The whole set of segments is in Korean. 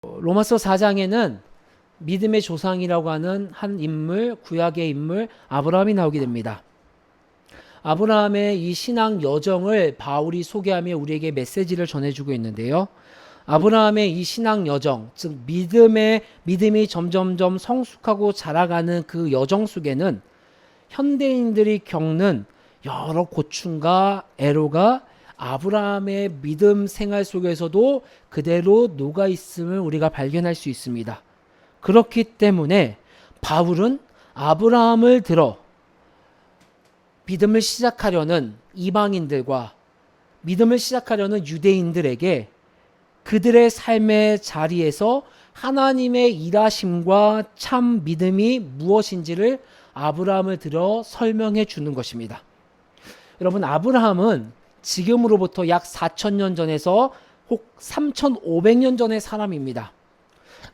로마서 4장에는 믿음의 조상이라고 하는 한 인물, 구약의 인물 아브라함이 나오게 됩니다. 아브라함의 이 신앙 여정을 바울이 소개하며 우리에게 메시지를 전해주고 있는데요. 아브라함의 이 신앙 여정, 즉 믿음이 점점점 성숙하고 자라가는 그 여정 속에는 현대인들이 겪는 여러 고충과 애로가 아브라함의 믿음 생활 속에서도 그대로 녹아 있음을 우리가 발견할 수 있습니다. 그렇기 때문에 바울은 아브라함을 들어 믿음을 시작하려는 이방인들과 믿음을 시작하려는 유대인들에게 그들의 삶의 자리에서 하나님의 일하심과 참 믿음이 무엇인지를 아브라함을 들어 설명해 주는 것입니다. 여러분, 아브라함은 지금으로부터 약 4,000년 전에서 혹 3,500년 전의 사람입니다.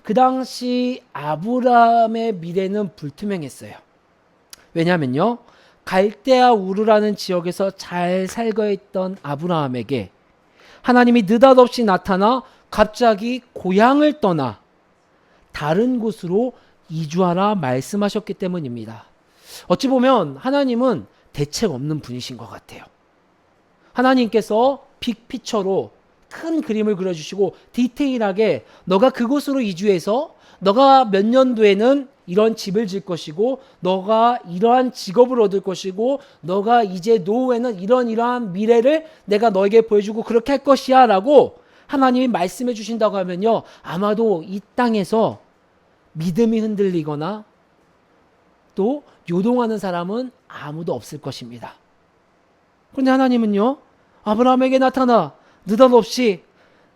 그 당시 아브라함의 미래는 불투명했어요. 왜냐하면요, 갈대아 우르라는 지역에서 잘 살고 있던 아브라함에게 하나님이 느닷없이 나타나 갑자기 고향을 떠나 다른 곳으로 이주하라 말씀하셨기 때문입니다. 어찌 보면 하나님은 대책 없는 분이신 것 같아요. 하나님께서 빅피처로 큰 그림을 그려주시고 디테일하게 너가 그곳으로 이주해서 너가 몇 년도에는 이런 집을 질 것이고 너가 이러한 직업을 얻을 것이고 너가 이제 노후에는 이러한 미래를 내가 너에게 보여주고 그렇게 할 것이야 라고 하나님이 말씀해 주신다고 하면요, 아마도 이 땅에서 믿음이 흔들리거나 또 요동하는 사람은 아무도 없을 것입니다. 그런데 하나님은요, 아브라함에게 나타나 느닷없이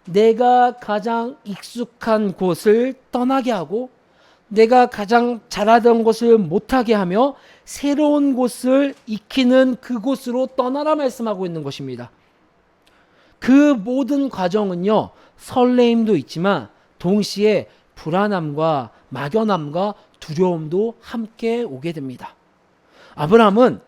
내가 가장 익숙한 곳을 떠나게 하고 내가 가장 잘하던 것을 못하게 하며 새로운 곳을 익히는 그곳으로 떠나라 말씀하고 있는 것입니다. 그 모든 과정은요, 설레임도 있지만 동시에 불안함과 막연함과 두려움도 함께 오게 됩니다. 아브라함은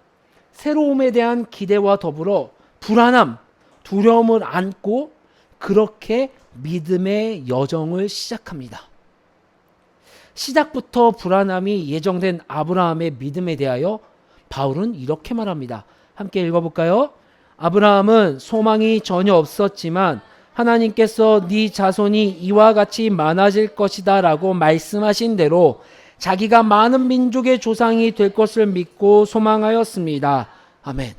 새로움에 대한 기대와 더불어 불안함, 두려움을 안고 그렇게 믿음의 여정을 시작합니다. 시작부터 불안함이 예정된 아브라함의 믿음에 대하여 바울은 이렇게 말합니다. 함께 읽어볼까요? 아브라함은 소망이 전혀 없었지만 하나님께서 네 자손이 이와 같이 많아질 것이다 라고 말씀하신 대로 자기가 많은 민족의 조상이 될 것을 믿고 소망하였습니다. 아멘.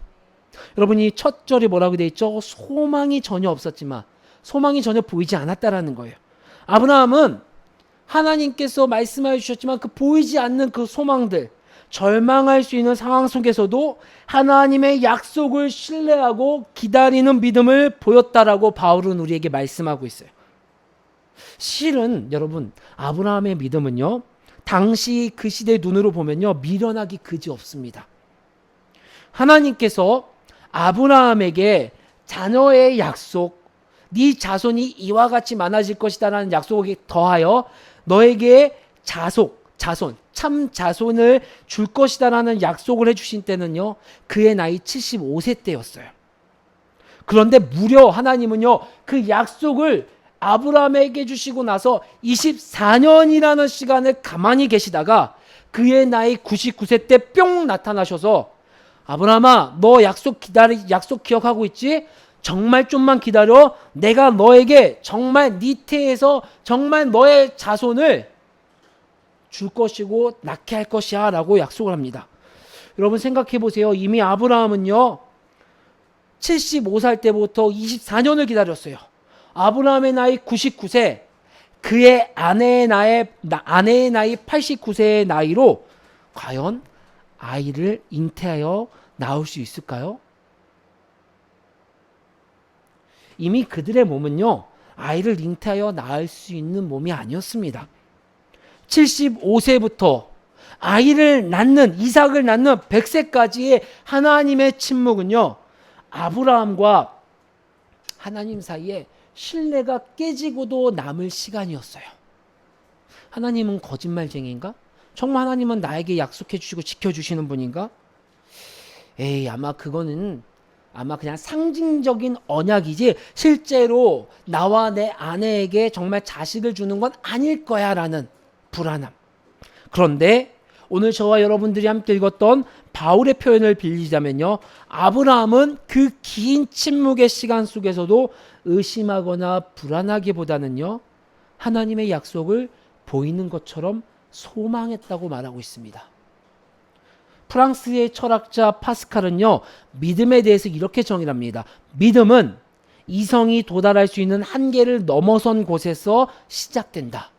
여러분, 이 첫 절이 뭐라고 되어 있죠? 소망이 전혀 없었지만, 소망이 전혀 보이지 않았다라는 거예요. 아브라함은 하나님께서 말씀하여 주셨지만 그 보이지 않는 그 소망들, 절망할 수 있는 상황 속에서도 하나님의 약속을 신뢰하고 기다리는 믿음을 보였다라고 바울은 우리에게 말씀하고 있어요. 실은 여러분, 아브라함의 믿음은요, 당시 그 시대의 눈으로 보면요, 미련하기 그지 없습니다. 하나님께서 아브라함에게 자녀의 약속, 네 자손이 이와 같이 많아질 것이다 라는 약속에 더하여 너에게 자손, 참 자손을 줄 것이다 라는 약속을 해주신 때는요, 그의 나이 75세 때였어요. 그런데 무려 하나님은요, 그 약속을 아브라함에게 주시고 나서 24년이라는 시간을 가만히 계시다가 그의 나이 99세 때 뿅 나타나셔서 아브라함아, 너 약속 기억하고 있지? 정말 좀만 기다려. 내가 너에게 정말 네 태에서 정말 너의 자손을 줄 것이고 낳게 할 것이야 라고 약속을 합니다. 여러분 생각해 보세요. 이미 아브라함은요, 75살 때부터 24년을 기다렸어요. 아브라함의 나이 99세, 그의 아내의 나이 89세의 나이로 과연 아이를 잉태하여 낳을 수 있을까요? 이미 그들의 몸은요, 아이를 잉태하여 낳을 수 있는 몸이 아니었습니다. 75세부터 아이를 낳는, 이삭을 낳는 100세까지의 하나님의 침묵은요, 아브라함과 하나님 사이에 신뢰가 깨지고도 남을 시간이었어요. 하나님은 거짓말쟁이인가? 정말 하나님은 나에게 약속해 주시고 지켜주시는 분인가? 에이, 아마 그거는 아마 그냥 상징적인 언약이지 실제로 나와 내 아내에게 정말 자식을 주는 건 아닐 거야 라는 불안함. 그런데 오늘 저와 여러분들이 함께 읽었던 바울의 표현을 빌리자면요, 아브라함은 그 긴 침묵의 시간 속에서도 의심하거나 불안하기보다는요, 하나님의 약속을 보이는 것처럼 소망했다고 말하고 있습니다. 프랑스의 철학자 파스칼은요, 믿음에 대해서 이렇게 정의합니다. 믿음은 이성이 도달할 수 있는 한계를 넘어선 곳에서 시작된다.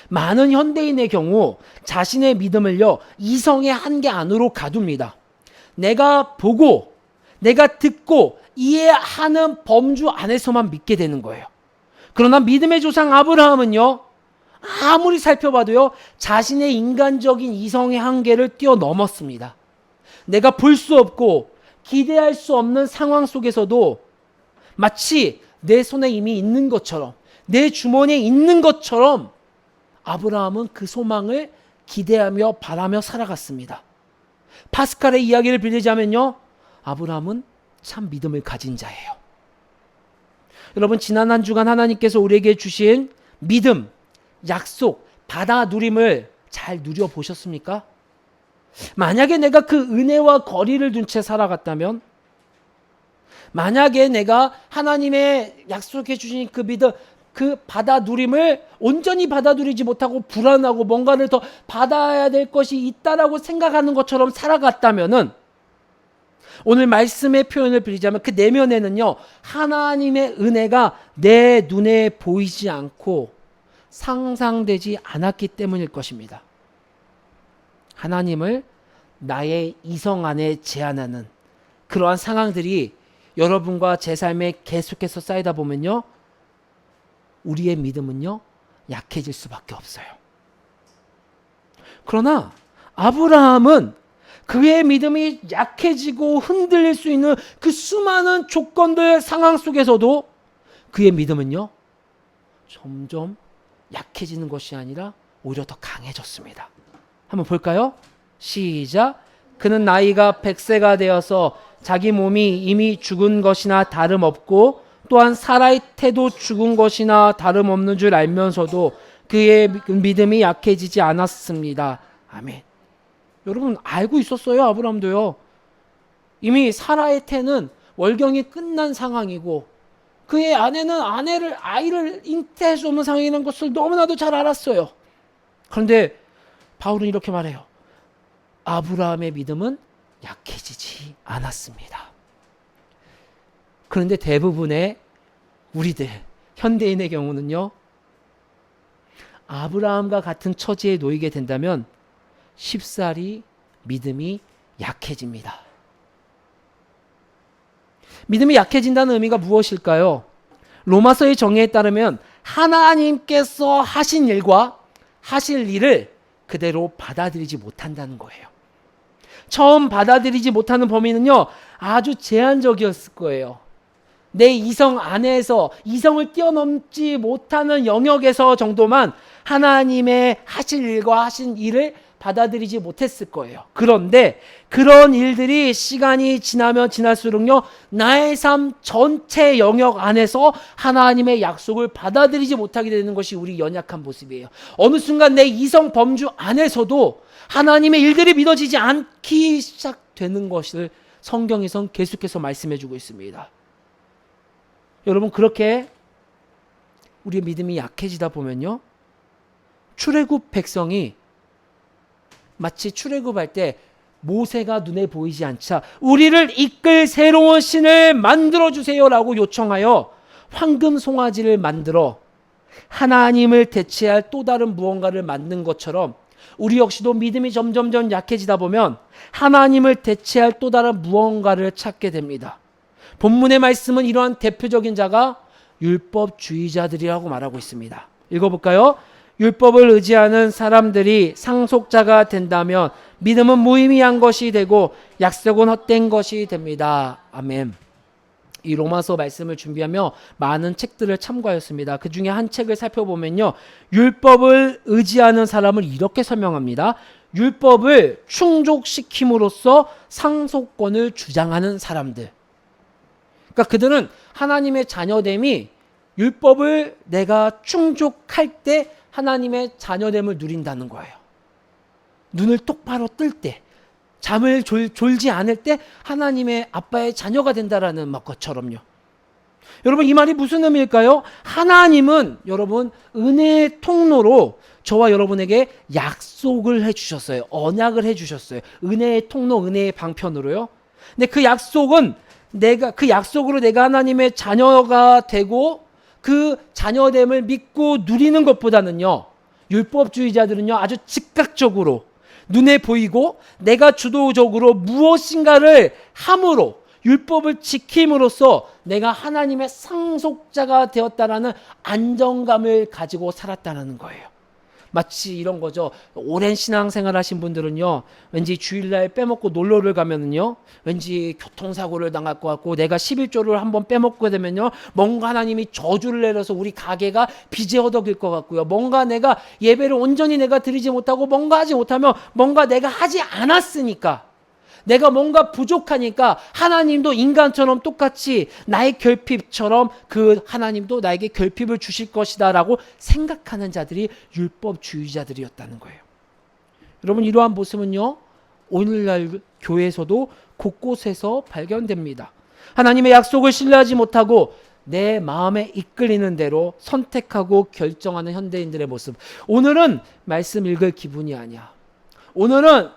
많은 현대인의 경우 자신의 믿음을요, 이성의 한계 안으로 가둡니다. 내가 보고, 내가 듣고, 이해하는 범주 안에서만 믿게 되는 거예요. 그러나 믿음의 조상 아브라함은요, 아무리 살펴봐도요, 자신의 인간적인 이성의 한계를 뛰어넘었습니다. 내가 볼 수 없고 기대할 수 없는 상황 속에서도 마치 내 손에 이미 있는 것처럼, 내 주머니에 있는 것처럼 아브라함은 그 소망을 기대하며 바라며 살아갔습니다. 파스칼의 이야기를 빌리자면요, 아브라함은 참 믿음을 가진 자예요. 여러분, 지난 한 주간 하나님께서 우리에게 주신 믿음, 약속, 받아 누림을 잘 누려보셨습니까? 만약에 내가 그 은혜와 거리를 둔 채 살아갔다면, 만약에 내가 하나님의 약속해 주신 그 믿음, 그 받아 누림을 온전히 받아 누리지 못하고 불안하고 뭔가를 더 받아야 될 것이 있다라고 생각하는 것처럼 살아갔다면은, 오늘 말씀의 표현을 빌리자면 그 내면에는요, 하나님의 은혜가 내 눈에 보이지 않고 상상되지 않았기 때문일 것입니다. 하나님을 나의 이성 안에 제한하는 그러한 상황들이 여러분과 제 삶에 계속해서 쌓이다 보면요, 우리의 믿음은요, 약해질 수밖에 없어요. 그러나 아브라함은 그의 믿음이 약해지고 흔들릴 수 있는 그 수많은 조건들, 상황 속에서도 그의 믿음은요, 점점 약해지는 것이 아니라 오히려 더 강해졌습니다. 한번 볼까요? 시작. 그는 나이가 100세가 되어서 자기 몸이 이미 죽은 것이나 다름없고 또한 사라의 태도 죽은 것이나 다름없는 줄 알면서도 그의 믿음이 약해지지 않았습니다. 아멘. 여러분, 알고 있었어요. 아브라함도요. 이미 사라의 태는 월경이 끝난 상황이고 그의 아내는 아이를 잉태할 수 없는 상황이라는 것을 너무나도 잘 알았어요. 그런데 바울은 이렇게 말해요. 아브라함의 믿음은 약해지지 않았습니다. 그런데 대부분의 우리들, 현대인의 경우는요, 아브라함과 같은 처지에 놓이게 된다면 쉽사리 믿음이 약해집니다. 믿음이 약해진다는 의미가 무엇일까요? 로마서의 정의에 따르면 하나님께서 하신 일과 하실 일을 그대로 받아들이지 못한다는 거예요. 처음 받아들이지 못하는 범위는요, 아주 제한적이었을 거예요. 내 이성 안에서, 이성을 뛰어넘지 못하는 영역에서 정도만 하나님의 하실 일과 하신 일을 받아들이지 못했을 거예요. 그런데 그런 일들이 시간이 지나면 지날수록요, 나의 삶 전체 영역 안에서 하나님의 약속을 받아들이지 못하게 되는 것이 우리 연약한 모습이에요. 어느 순간 내 이성 범주 안에서도 하나님의 일들이 믿어지지 않기 시작되는 것을 성경에선 계속해서 말씀해주고 있습니다. 여러분, 그렇게 우리의 믿음이 약해지다 보면요, 출애굽 백성이 마치 출애굽할 때 모세가 눈에 보이지 않자 우리를 이끌 새로운 신을 만들어주세요라고 요청하여 황금 송아지를 만들어 하나님을 대체할 또 다른 무언가를 만든 것처럼 우리 역시도 믿음이 점점점 약해지다 보면 하나님을 대체할 또 다른 무언가를 찾게 됩니다. 본문의 말씀은 이러한 대표적인 자가 율법주의자들이라고 말하고 있습니다. 읽어볼까요? 율법을 의지하는 사람들이 상속자가 된다면 믿음은 무의미한 것이 되고 약속은 헛된 것이 됩니다. 아멘. 이 로마서 말씀을 준비하며 많은 책들을 참고하였습니다. 그 중에 한 책을 살펴보면요, 율법을 의지하는 사람을 이렇게 설명합니다. 율법을 충족시킴으로써 상속권을 주장하는 사람들. 그러니까 그들은 하나님의 자녀됨이 율법을 내가 충족할 때 하나님의 자녀됨을 누린다는 거예요. 눈을 똑바로 뜰 때, 잠을 졸지 않을 때 하나님의 아빠의 자녀가 된다라는 것처럼요. 여러분, 이 말이 무슨 의미일까요? 하나님은 여러분 은혜의 통로로 저와 여러분에게 약속을 해주셨어요. 언약을 해주셨어요. 은혜의 통로, 은혜의 방편으로요. 근데 그 약속은 그 약속으로 내가 하나님의 자녀가 되고 그 자녀됨을 믿고 누리는 것보다는요, 율법주의자들은요 아주 즉각적으로 눈에 보이고 내가 주도적으로 무엇인가를 함으로 율법을 지킴으로써 내가 하나님의 상속자가 되었다라는 안정감을 가지고 살았다는 거예요. 마치 이런 거죠. 오랜 신앙생활 하신 분들은요, 왠지 주일날 빼먹고 놀러를 가면은요, 왠지 교통사고를 당할 것 같고, 내가 11조를 한번 빼먹게 되면요, 뭔가 하나님이 저주를 내려서 우리 가게가 빚에 허덕일 것 같고요, 뭔가 내가 예배를 온전히 내가 드리지 못하고 뭔가 하지 못하면 뭔가 내가 하지 않았으니까, 내가 뭔가 부족하니까 하나님도 인간처럼 똑같이 나의 결핍처럼 그 하나님도 나에게 결핍을 주실 것이다 라고 생각하는 자들이 율법주의자들이었다는 거예요. 여러분, 이러한 모습은요 오늘날 교회에서도 곳곳에서 발견됩니다. 하나님의 약속을 신뢰하지 못하고 내 마음에 이끌리는 대로 선택하고 결정하는 현대인들의 모습. 오늘은 말씀 읽을 기분이 아니야. 오늘은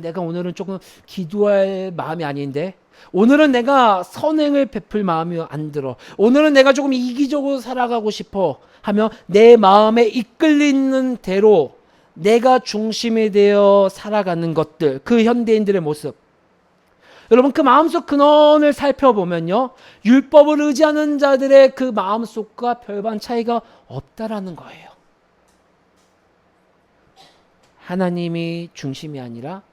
내가 오늘은 조금 기도할 마음이 아닌데, 오늘은 내가 선행을 베풀 마음이 안 들어, 오늘은 내가 조금 이기적으로 살아가고 싶어 하며 내 마음에 이끌리는 대로 내가 중심이 되어 살아가는 것들, 그 현대인들의 모습. 여러분, 그 마음속 근원을 살펴보면요, 율법을 의지하는 자들의 그 마음속과 별반 차이가 없다라는 거예요. 하나님이 중심이 아니라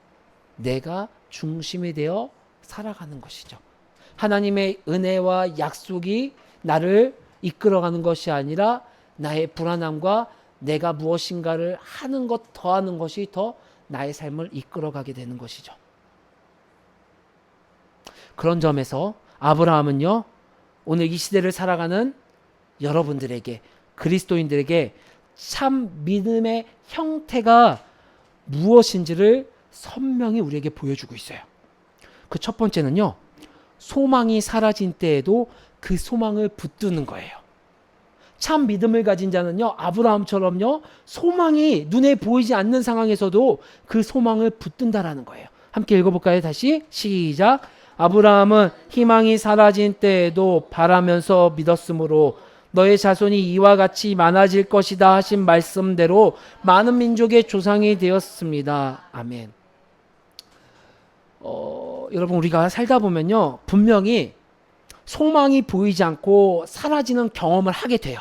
내가 중심이 되어 살아가는 것이죠. 하나님의 은혜와 약속이 나를 이끌어가는 것이 아니라 나의 불안함과 내가 무엇인가를 하는 것, 더하는 것이 더 나의 삶을 이끌어가게 되는 것이죠. 그런 점에서 아브라함은요, 오늘 이 시대를 살아가는 여러분들에게, 그리스도인들에게 참 믿음의 형태가 무엇인지를 선명히 우리에게 보여주고 있어요. 그 첫 번째는요, 소망이 사라진 때에도 그 소망을 붙드는 거예요. 참 믿음을 가진 자는요, 아브라함처럼요, 소망이 눈에 보이지 않는 상황에서도 그 소망을 붙든다라는 거예요. 함께 읽어볼까요? 다시 시작. 아브라함은 희망이 사라진 때에도 바라면서 믿었으므로 너의 자손이 이와 같이 많아질 것이다 하신 말씀대로 많은 민족의 조상이 되었습니다. 아멘. 여러분, 우리가 살다 보면요, 분명히 소망이 보이지 않고 사라지는 경험을 하게 돼요.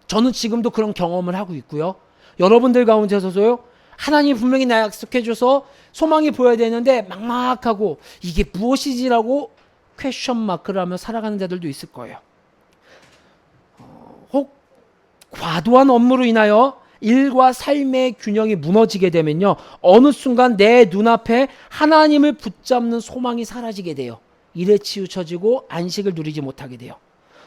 저는 지금도 그런 경험을 하고 있고요. 여러분들 가운데서도요, 하나님이 분명히 나 약속해줘서 소망이 보여야 되는데 막막하고 이게 무엇이지라고 퀘션 마크를 하며 살아가는 자들도 있을 거예요. 혹 과도한 업무로 인하여 일과 삶의 균형이 무너지게 되면요, 어느 순간 내 눈앞에 하나님을 붙잡는 소망이 사라지게 돼요. 일에 치우쳐지고 안식을 누리지 못하게 돼요.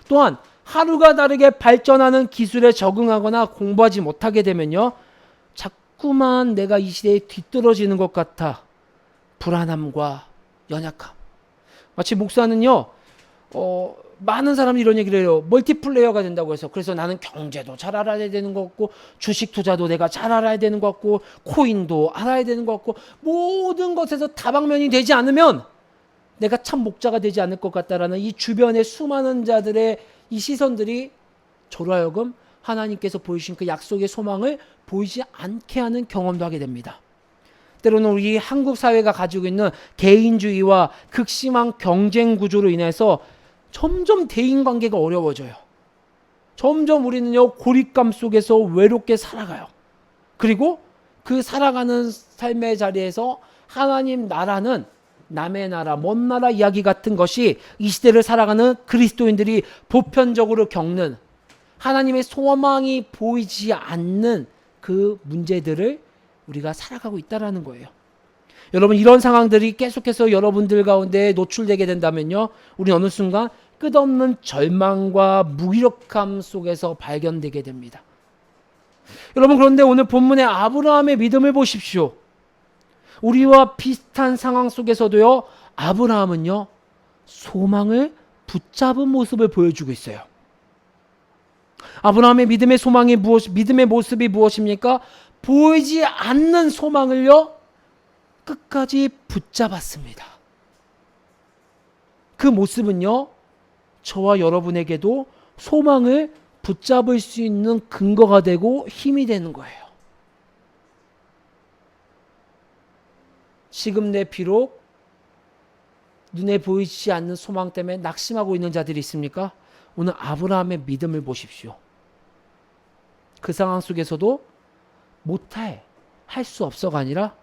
또한 하루가 다르게 발전하는 기술에 적응하거나 공부하지 못하게 되면요, 자꾸만 내가 이 시대에 뒤떨어지는 것 같아 불안함과 연약함. 마치 목사는요, 많은 사람들이 이런 얘기를 해요. 멀티플레이어가 된다고 해서, 그래서 나는 경제도 잘 알아야 되는 것 같고, 주식 투자도 내가 잘 알아야 되는 것 같고, 코인도 알아야 되는 것 같고, 모든 것에서 다방면이 되지 않으면 내가 참 목자가 되지 않을 것 같다라는 이 주변의 수많은 자들의 이 시선들이 저로 하여금 하나님께서 보이신 그 약속의 소망을 보이지 않게 하는 경험도 하게 됩니다. 때로는 우리 한국 사회가 가지고 있는 개인주의와 극심한 경쟁 구조로 인해서 점점 대인관계가 어려워져요. 점점 우리는요, 고립감 속에서 외롭게 살아가요. 그리고 그 살아가는 삶의 자리에서 하나님 나라는 남의 나라, 먼 나라 이야기 같은 것이 이 시대를 살아가는 그리스도인들이 보편적으로 겪는 하나님의 소망이 보이지 않는 그 문제들을 우리가 살아가고 있다라는 거예요. 여러분, 이런 상황들이 계속해서 여러분들 가운데 노출되게 된다면요, 우리 어느 순간 끝없는 절망과 무기력함 속에서 발견되게 됩니다. 여러분, 그런데 오늘 본문의 아브라함의 믿음을 보십시오. 우리와 비슷한 상황 속에서도요, 아브라함은요, 소망을 붙잡은 모습을 보여주고 있어요. 아브라함의 믿음의 모습이 무엇입니까? 보이지 않는 소망을요, 끝까지 붙잡았습니다. 그 모습은요, 저와 여러분에게도 소망을 붙잡을 수 있는 근거가 되고 힘이 되는 거예요. 지금 내 비록 눈에 보이지 않는 소망 때문에 낙심하고 있는 자들이 있습니까? 오늘 아브라함의 믿음을 보십시오. 그 상황 속에서도 할 수 없어가 아니라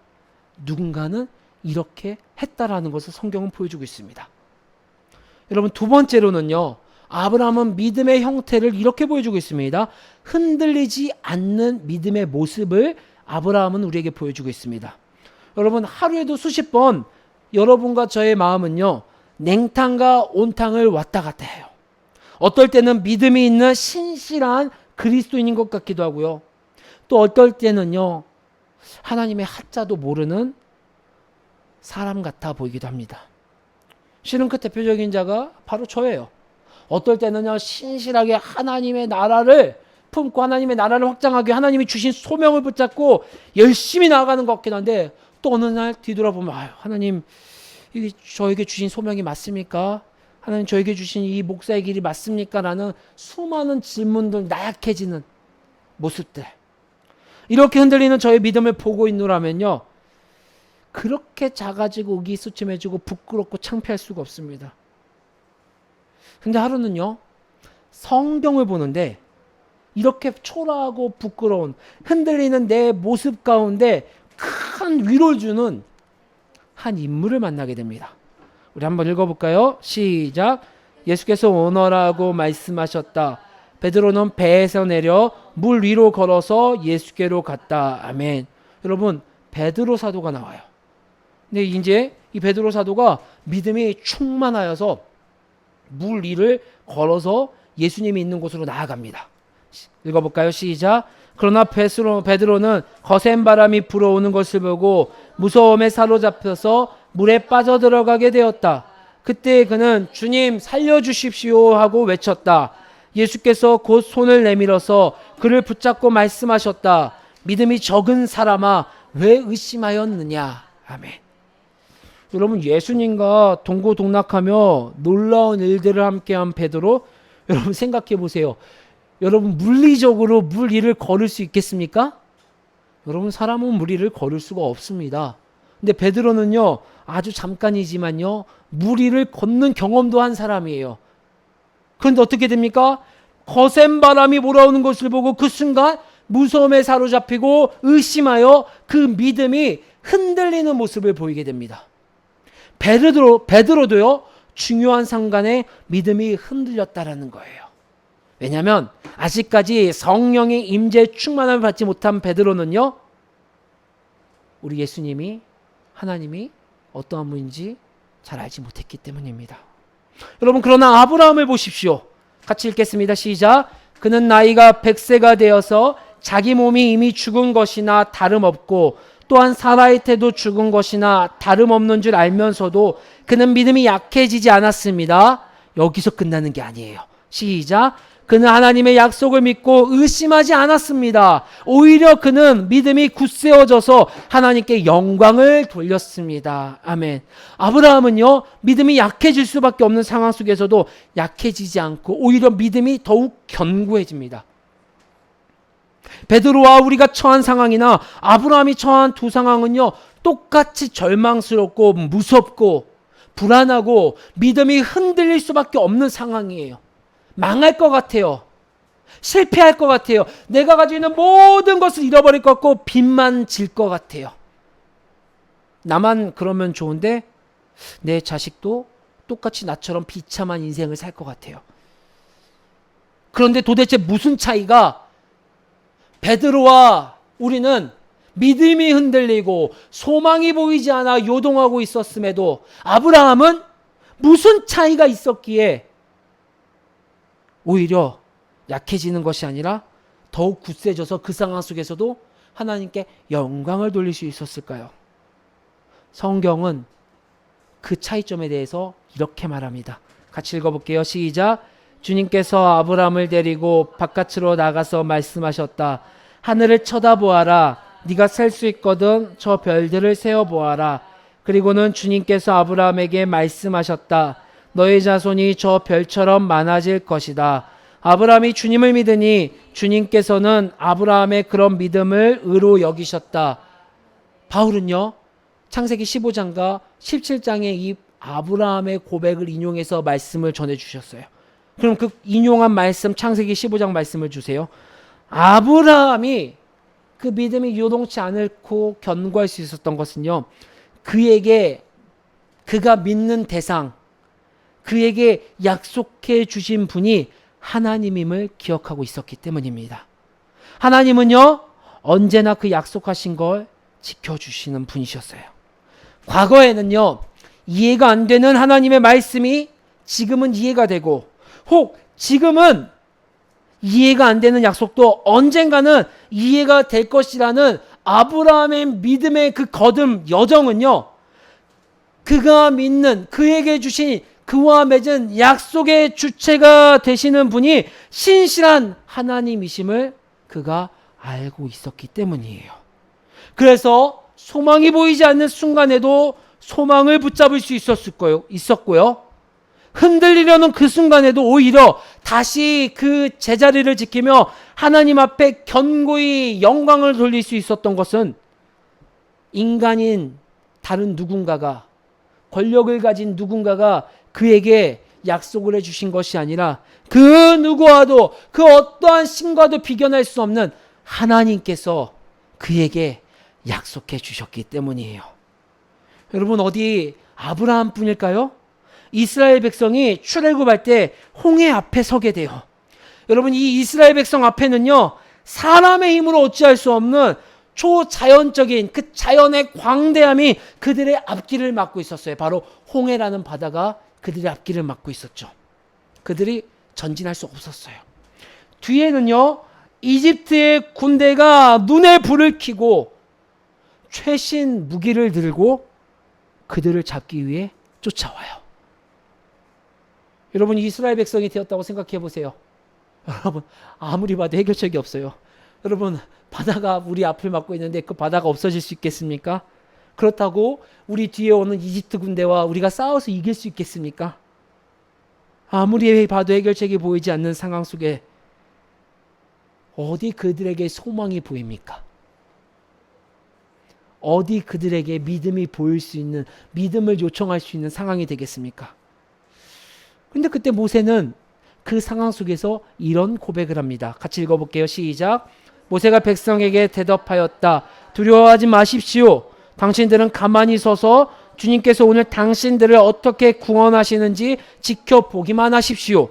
누군가는 이렇게 했다라는 것을 성경은 보여주고 있습니다. 여러분, 두 번째로는요, 아브라함은 믿음의 형태를 이렇게 보여주고 있습니다. 흔들리지 않는 믿음의 모습을 아브라함은 우리에게 보여주고 있습니다. 여러분, 하루에도 수십 번 여러분과 저의 마음은요, 냉탕과 온탕을 왔다 갔다 해요. 어떨 때는 믿음이 있는 신실한 그리스도인인 것 같기도 하고요. 또 어떨 때는요, 하나님의 하자도 모르는 사람 같아 보이기도 합니다. 실은 그 대표적인 자가 바로 저예요. 어떨 때는요, 신실하게 하나님의 나라를 품고 하나님의 나라를 확장하기 위해 하나님이 주신 소명을 붙잡고 열심히 나아가는 것 같긴 한데, 또 어느 날 뒤돌아보면, 하나님, 이게 저에게 주신 소명이 맞습니까? 하나님, 저에게 주신 이 목사의 길이 맞습니까? 라는 수많은 질문들, 나약해지는 모습들, 이렇게 흔들리는 저의 믿음을 보고 있노라면요, 그렇게 작아지고 의기소침해지고 부끄럽고 창피할 수가 없습니다. 근데 하루는요, 성경을 보는데 이렇게 초라하고 부끄러운 흔들리는 내 모습 가운데 큰 위로를 주는 한 인물을 만나게 됩니다. 우리 한번 읽어볼까요? 시작. 예수께서 오너라고 말씀하셨다. 베드로는 배에서 내려 물 위로 걸어서 예수께로 갔다. 아멘. 여러분, 베드로 사도가 나와요. 근데 이제 이 베드로 사도가 믿음이 충만하여서 물 위를 걸어서 예수님이 있는 곳으로 나아갑니다. 읽어볼까요? 시작. 그러나 베드로는 거센 바람이 불어오는 것을 보고 무서움에 사로잡혀서 물에 빠져들어가게 되었다. 그때 그는 주님 살려주십시오 하고 외쳤다. 예수께서 곧 손을 내밀어서 그를 붙잡고 말씀하셨다. 믿음이 적은 사람아, 왜 의심하였느냐. 아멘. 여러분, 예수님과 동고동락하며 놀라운 일들을 함께한 베드로, 여러분 생각해 보세요. 여러분, 물리적으로 물 위를 걸을 수 있겠습니까? 여러분, 사람은 물 위를 걸을 수가 없습니다. 근데 베드로는요, 아주 잠깐이지만요, 물 위를 걷는 경험도 한 사람이에요. 그런데 어떻게 됩니까? 거센 바람이 몰아오는 것을 보고 그 순간 무서움에 사로잡히고 의심하여 그 믿음이 흔들리는 모습을 보이게 됩니다. 베드로도요, 중요한 순간에 믿음이 흔들렸다라는 거예요. 왜냐하면 아직까지 성령의 임재 충만함을 받지 못한 베드로는요, 우리 예수님이, 하나님이 어떠한 분인지 잘 알지 못했기 때문입니다. 여러분, 그러나 아브라함을 보십시오. 같이 읽겠습니다. 시작. 그는 나이가 100세가 되어서 자기 몸이 이미 죽은 것이나 다름없고 또한 사라의 태도 죽은 것이나 다름없는 줄 알면서도 그는 믿음이 약해지지 않았습니다. 여기서 끝나는 게 아니에요. 시작. 그는 하나님의 약속을 믿고 의심하지 않았습니다. 오히려 그는 믿음이 굳세어져서 하나님께 영광을 돌렸습니다. 아멘. 아브라함은요, 믿음이 약해질 수밖에 없는 상황 속에서도 약해지지 않고 오히려 믿음이 더욱 견고해집니다. 베드로와 우리가 처한 상황이나 아브라함이 처한 두 상황은요, 똑같이 절망스럽고 무섭고 불안하고 믿음이 흔들릴 수밖에 없는 상황이에요. 망할 것 같아요. 실패할 것 같아요. 내가 가지고 있는 모든 것을 잃어버릴 것 같고 빚만 질 것 같아요. 나만 그러면 좋은데 내 자식도 똑같이 나처럼 비참한 인생을 살 것 같아요. 그런데 도대체 무슨 차이가 베드로와 우리는 믿음이 흔들리고 소망이 보이지 않아 요동하고 있었음에도 아브라함은 무슨 차이가 있었기에 오히려 약해지는 것이 아니라 더욱 굳세져서 그 상황 속에서도 하나님께 영광을 돌릴 수 있었을까요? 성경은 그 차이점에 대해서 이렇게 말합니다. 같이 읽어볼게요. 시작. 주님께서 아브라함을 데리고 바깥으로 나가서 말씀하셨다. 하늘을 쳐다보아라. 네가 셀 수 있거든 저 별들을 세어보아라. 그리고는 주님께서 아브라함에게 말씀하셨다. 너의 자손이 저 별처럼 많아질 것이다. 아브라함이 주님을 믿으니 주님께서는 아브라함의 그런 믿음을 의로 여기셨다. 바울은요, 창세기 15장과 17장의 이 아브라함의 고백을 인용해서 말씀을 전해주셨어요. 그럼 그 인용한 말씀, 창세기 15장 말씀을 주세요. 아브라함이 그 믿음이 요동치 않고 견고할 수 있었던 것은요, 그에게 그가 믿는 대상, 그에게 약속해 주신 분이 하나님임을 기억하고 있었기 때문입니다. 하나님은요, 언제나 그 약속하신 걸 지켜주시는 분이셨어요. 과거에는요, 이해가 안 되는 하나님의 말씀이 지금은 이해가 되고, 혹 지금은 이해가 안 되는 약속도 언젠가는 이해가 될 것이라는 아브라함의 믿음의 그 거듭 여정은요, 그가 믿는, 그에게 주신, 그와 맺은 약속의 주체가 되시는 분이 신실한 하나님이심을 그가 알고 있었기 때문이에요. 그래서 소망이 보이지 않는 순간에도 소망을 붙잡을 수 있었고요. 흔들리려는 그 순간에도 오히려 다시 그 제자리를 지키며 하나님 앞에 견고히 영광을 돌릴 수 있었던 것은 인간인 다른 누군가가, 권력을 가진 누군가가 그에게 약속을 해주신 것이 아니라 그 누구와도, 그 어떠한 신과도 비견할 수 없는 하나님께서 그에게 약속해 주셨기 때문이에요. 여러분, 어디 아브라함 뿐일까요? 이스라엘 백성이 출애굽할 때 홍해 앞에 서게 돼요. 여러분, 이 이스라엘 백성 앞에는요, 사람의 힘으로 어찌할 수 없는 초자연적인 그 자연의 광대함이 그들의 앞길을 막고 있었어요. 바로 홍해라는 바다가 그들의 앞길을 막고 있었죠. 그들이 전진할 수 없었어요. 뒤에는요, 이집트의 군대가 눈에 불을 켜고 최신 무기를 들고 그들을 잡기 위해 쫓아와요. 여러분, 이스라엘 백성이 되었다고 생각해 보세요. 여러분, 아무리 봐도 해결책이 없어요. 여러분, 바다가 우리 앞을 막고 있는데 그 바다가 없어질 수 있겠습니까? 그렇다고 우리 뒤에 오는 이집트 군대와 우리가 싸워서 이길 수 있겠습니까? 아무리 봐도 해결책이 보이지 않는 상황 속에 어디 그들에게 소망이 보입니까? 어디 그들에게 믿음이 보일 수 있는, 믿음을 요청할 수 있는 상황이 되겠습니까? 근데 그때 모세는 그 상황 속에서 이런 고백을 합니다. 같이 읽어볼게요. 시작. 모세가 백성에게 대답하였다. 두려워하지 마십시오. 당신들은 가만히 서서 주님께서 오늘 당신들을 어떻게 구원하시는지 지켜보기만 하십시오.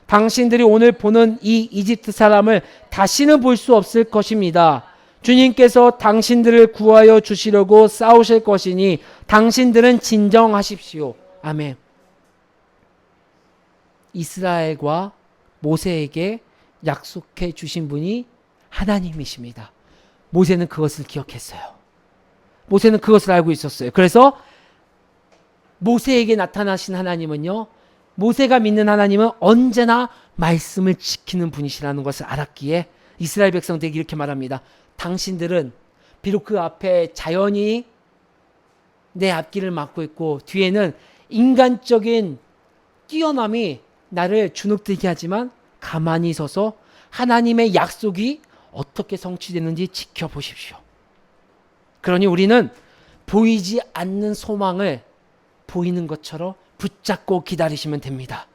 당신들이 오늘 보는 이 이집트 사람을 다시는 볼 수 없을 것입니다. 주님께서 당신들을 구하여 주시려고 싸우실 것이니 당신들은 진정하십시오. 아멘. 이스라엘과 모세에게 약속해 주신 분이 하나님이십니다. 모세는 그것을 기억했어요. 모세는 그것을 알고 있었어요. 그래서 모세에게 나타나신 하나님은요, 모세가 믿는 하나님은 언제나 말씀을 지키는 분이시라는 것을 알았기에 이스라엘 백성들에게 이렇게 말합니다. 당신들은 비록 그 앞에 자연이 내 앞길을 막고 있고 뒤에는 인간적인 뛰어남이 나를 주눅들게 하지만 가만히 서서 하나님의 약속이 어떻게 성취되는지 지켜보십시오. 그러니 우리는 보이지 않는 소망을 보이는 것처럼 붙잡고 기다리시면 됩니다.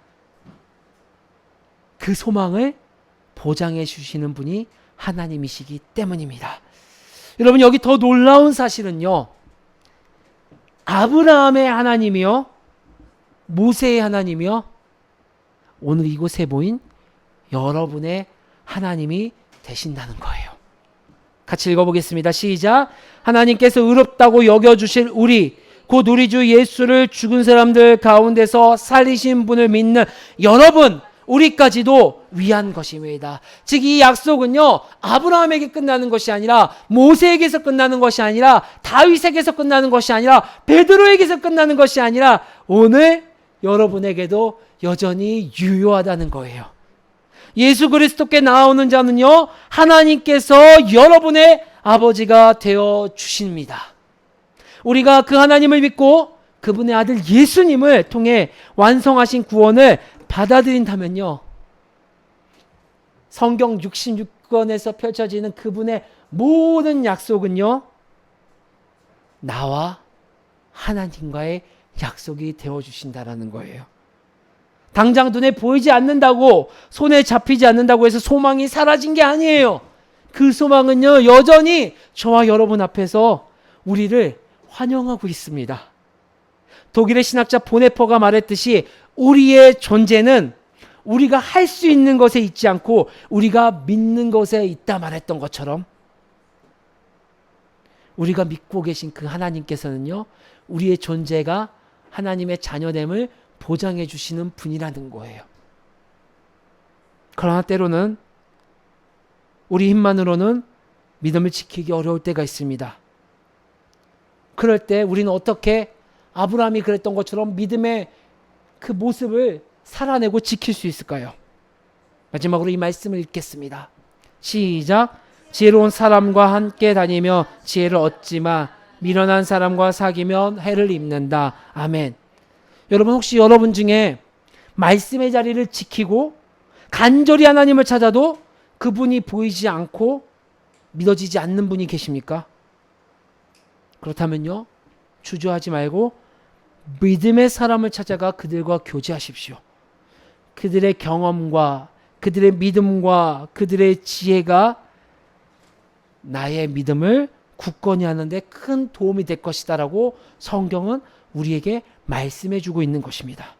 그 소망을 보장해 주시는 분이 하나님이시기 때문입니다. 여러분, 여기 더 놀라운 사실은요, 아브라함의 하나님이요, 모세의 하나님이요, 오늘 이곳에 모인 여러분의 하나님이 되신다는 거예요. 같이 읽어보겠습니다. 시작. 하나님께서 의롭다고 여겨주실 우리 곧 우리 주 예수를 죽은 사람들 가운데서 살리신 분을 믿는 여러분 우리까지도 위한 것입니다. 즉 이 약속은요 아브라함에게 끝나는 것이 아니라 모세에게서 끝나는 것이 아니라 다윗에게서 끝나는 것이 아니라 베드로에게서 끝나는 것이 아니라 오늘 여러분에게도 여전히 유효하다는 거예요. 예수 그리스도께 나오는 자는요 하나님께서 여러분의 아버지가 되어 주십니다. 우리가 그 하나님을 믿고 그분의 아들 예수님을 통해 완성하신 구원을 받아들인다면요 성경 66권에서 펼쳐지는 그분의 모든 약속은요 나와 하나님과의 약속이 되어주신다라는 거예요. 당장 눈에 보이지 않는다고 손에 잡히지 않는다고 해서 소망이 사라진 게 아니에요. 그 소망은요 여전히 저와 여러분 앞에서 우리를 환영하고 있습니다. 독일의 신학자 보네퍼가 말했듯이 우리의 존재는 우리가 할 수 있는 것에 있지 않고 우리가 믿는 것에 있다 말했던 것처럼 우리가 믿고 계신 그 하나님께서는요 우리의 존재가 하나님의 자녀됨을 보장해 주시는 분이라는 거예요. 그러나 때로는 우리 힘만으로는 믿음을 지키기 어려울 때가 있습니다. 그럴 때 우리는 어떻게 아브라함이 그랬던 것처럼 믿음의 그 모습을 살아내고 지킬 수 있을까요? 마지막으로 이 말씀을 읽겠습니다. 시작. 지혜로운 사람과 함께 다니며 지혜를 얻지 마. 미련한 사람과 사귀면 해를 입는다. 아멘. 여러분 혹시 여러분 중에 말씀의 자리를 지키고 간절히 하나님을 찾아도 그분이 보이지 않고 믿어지지 않는 분이 계십니까? 그렇다면요 주저하지 말고 믿음의 사람을 찾아가 그들과 교제하십시오. 그들의 경험과 그들의 믿음과 그들의 지혜가 나의 믿음을 굳건히 하는데 큰 도움이 될 것이다 라고 성경은 우리에게 말씀해 주고 있는 것입니다.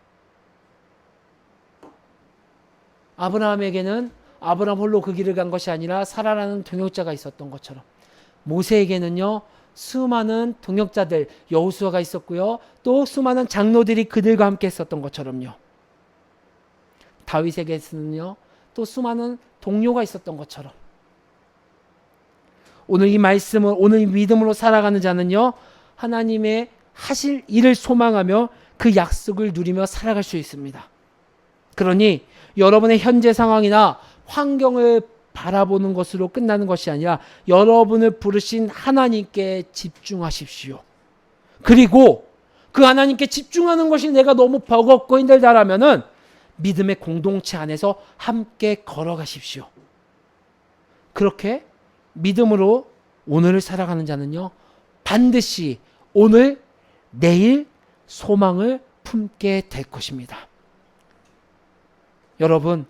아브라함에게는 아브라함 홀로 그 길을 간 것이 아니라 사라라는 동역자가 있었던 것처럼 모세에게는요 수많은 동역자들 여호수아가 있었고요 또 수많은 장로들이 그들과 함께 있었던 것처럼요 다윗에게는요 또 수많은 동료가 있었던 것처럼 오늘 이 말씀을 오늘 이 믿음으로 살아가는 자는요 하나님의 하실 일을 소망하며 그 약속을 누리며 살아갈 수 있습니다. 그러니 여러분의 현재 상황이나 환경을 바라보는 것으로 끝나는 것이 아니라 여러분을 부르신 하나님께 집중하십시오. 그리고 그 하나님께 집중하는 것이 내가 너무 버겁고 힘들다라면은 믿음의 공동체 안에서 함께 걸어가십시오. 그렇게 믿음으로 오늘을 살아가는 자는요 반드시 오늘 내일 소망을 품게 될 것입니다. 여러분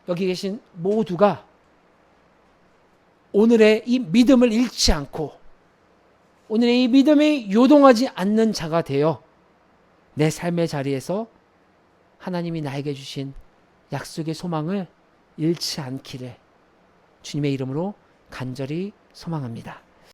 여기 계신 모두가 오늘의 이 믿음을 잃지 않고 오늘의 이 믿음이 요동하지 않는 자가 되어 내 삶의 자리에서 하나님이 나에게 주신 약속의 소망을 잃지 않기를 주님의 이름으로 간절히 소망합니다.